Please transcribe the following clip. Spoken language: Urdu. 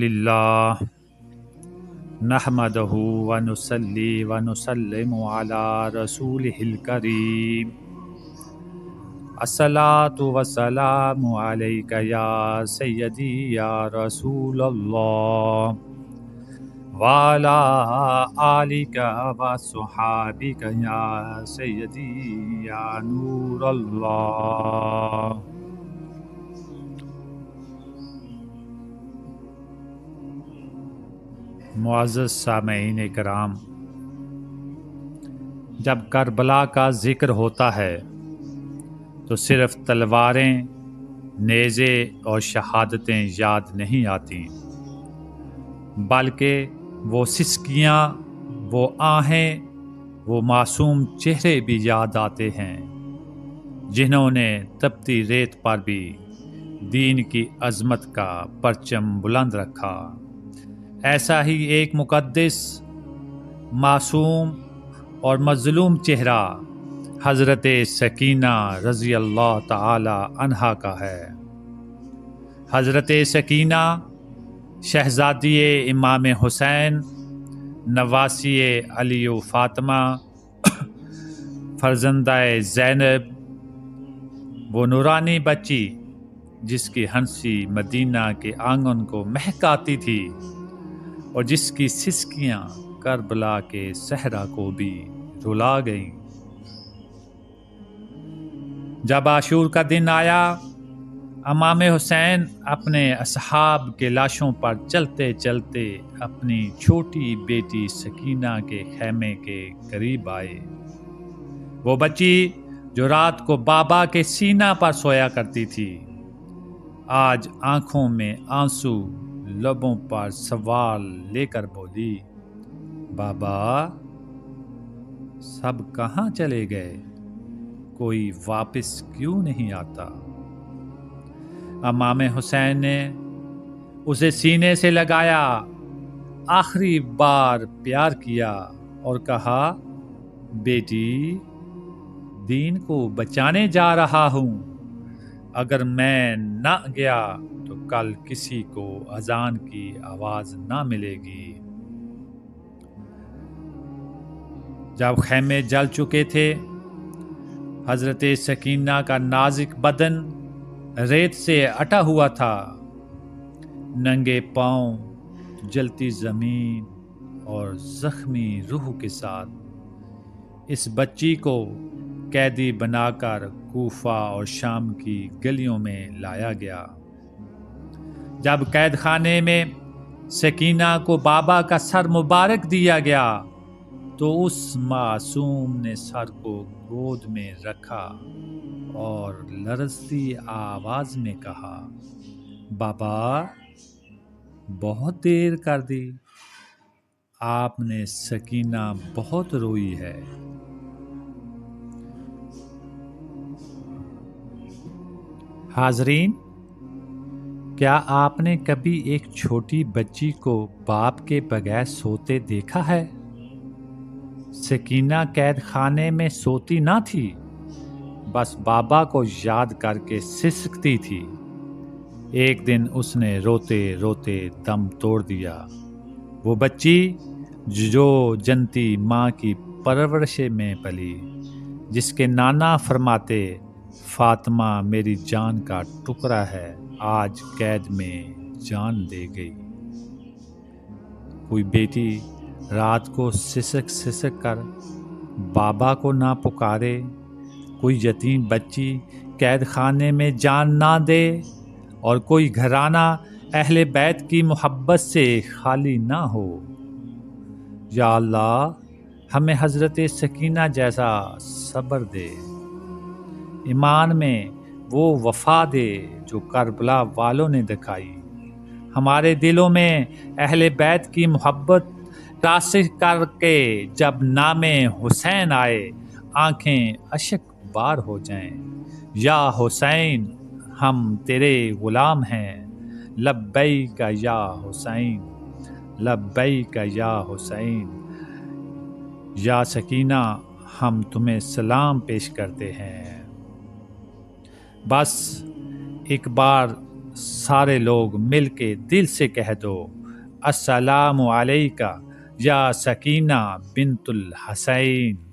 للہ نحمدہ ونصلی ونسلم علی رسولہ الکریم الصلاۃ والسلام علیک یا سیدی یا رسول اللہ وعلی آلک وصحابک یا سیدی یا نور اللہ۔ معزز سامعین کرام، جب کربلا کا ذکر ہوتا ہے تو صرف تلواریں، نیزے اور شہادتیں یاد نہیں آتی، بلکہ وہ سسکیاں، وہ آہیں، وہ معصوم چہرے بھی یاد آتے ہیں جنہوں نے تپتی ریت پر بھی دین کی عظمت کا پرچم بلند رکھا۔ ایسا ہی ایک مقدس، معصوم اور مظلوم چہرہ حضرت سکینہ رضی اللہ تعالی عنہا کا ہے۔ حضرت سکینہ شہزادی امام حسین، نواسی علی و فاطمہ، فرزندہ زینب، وہ نورانی بچی جس کی ہنسی مدینہ کے آنگن کو مہکاتی تھی اور جس کی سسکیاں کربلا کے صحرا کو بھی رلا گئیں۔ جب عاشور کا دن آیا، امام حسین اپنے اصحاب کے لاشوں پر چلتے چلتے اپنی چھوٹی بیٹی سکینہ کے خیمے کے قریب آئے۔ وہ بچی جو رات کو بابا کے سینہ پر سویا کرتی تھی، آج آنکھوں میں آنسو، لبوں پر سوال لے کر بولی، بابا سب کہاں چلے گئے؟ کوئی واپس کیوں نہیں آتا؟ امام حسین نے اسے سینے سے لگایا، آخری بار پیار کیا اور کہا، بیٹی دین کو بچانے جا رہا ہوں، اگر میں نہ گیا تو کل کسی کو اذان کی آواز نہ ملے گی۔ جب خیمے جل چکے تھے، حضرت سکینہ کا نازک بدن ریت سے اٹا ہوا تھا، ننگے پاؤں، جلتی زمین اور زخمی روح کے ساتھ اس بچی کو قیدی بنا کر کوفہ اور شام کی گلیوں میں لایا گیا۔ جب قید خانے میں سکینہ کو بابا کا سر مبارک دیا گیا تو اس معصوم نے سر کو گود میں رکھا اور لرزتی آواز میں کہا، بابا بہت دیر کر دی، آپ نے سکینہ بہت روئی ہے۔ حاضرین، کیا آپ نے کبھی ایک چھوٹی بچی کو باپ کے بغیر سوتے دیکھا ہے؟ سکینہ قید خانے میں سوتی نہ تھی، بس بابا کو یاد کر کے سسکتی تھی۔ ایک دن اس نے روتے روتے دم توڑ دیا۔ وہ بچی جو جنتی ماں کی پرورش میں پلی، جس کے نانا فرماتے، فاطمہ میری جان کا ٹکڑا ہے، آج قید میں جان دے گئی۔ کوئی بیٹی رات کو سسک سسک کر بابا کو نہ پکارے، کوئی یتیم بچی قید خانے میں جان نہ دے، اور کوئی گھرانہ اہل بیت کی محبت سے خالی نہ ہو۔ یا اللہ ہمیں حضرت سکینہ جیسا صبر دے، ایمان میں وہ وفا دے جو کربلا والوں نے دکھائی۔ ہمارے دلوں میں اہل بیت کی محبت راسخ کر کے جب نام حسین آئے، آنکھیں اشک بار ہو جائیں۔ یا حسین ہم تیرے غلام ہیں، لبیک یا حسین، لبیک یا حسین۔ یا سکینہ ہم تمہیں سلام پیش کرتے ہیں۔ بس ایک بار سارے لوگ مل کے دل سے کہہ دو السلام علیکہ یا سکینہ بنت الحسین۔